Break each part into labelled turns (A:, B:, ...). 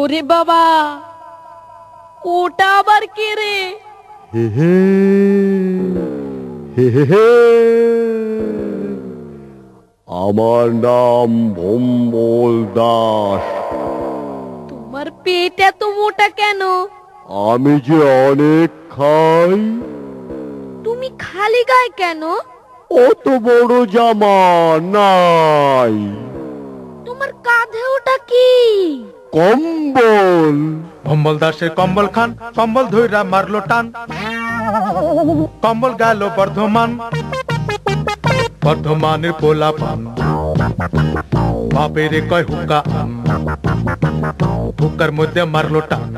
A: ওরে বাবা, ওটা আবার কে রে?
B: হে হে হে হে হে। আমার নাম ভম্বল দাস।
A: তোমার পেট এত মোটা কেন?
B: আমি যে অনেক খাই।
A: তুমি খালি গায়ে কেন?
B: অত বড় জামা নাই।
A: তোমার কাঁধে ওটা কি?
B: কম্বল।
C: ভম্বল দাসের কম্বল খান, কম্বল ধইরা মারলো টান, কম্বল গেল বর্ধমান। বর্ধমানের পোলা পান, বাপেরে কয় হুক্কা আন, হুক্কার মধ্যে মারলো টান।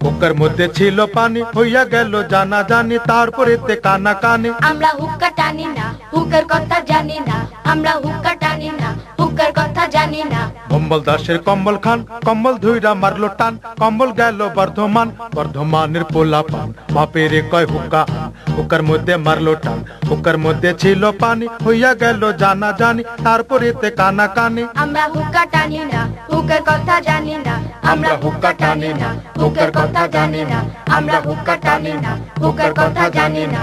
C: হুক্কার মধ্যে ছিল পানি, হইয়া গেল জানা জানি, তারপরেতে কানা কানে।
D: আমরা হুক্কা টানি না, হুক্কার কথা জানি না। আমরা হুক্কা টানি না, হুক্কার কথা জানি না।
C: ভম্বল দাসের কম্বল খান, কম্বল ধুইরা মারলো টান, কম্বল গেল বর্ধমান। বর্ধমানের পোলা পান, বাপেরে কয় হুক্কা আন, হুক্কার মধ্যে মারলো টান। হুক্কার মধ্যে ছিল পানি, হইয়া গেল জানা জানি, তারপরেতে কানা কানে।
D: আমরা হুক্কা টানি না, হুক্কার কথা জানি না।
C: আমরা হুক্কা টানি না, হুক্কার কথা জানি না। আমরা হুক্কা টানি না, হুক্কার কথা জানি না।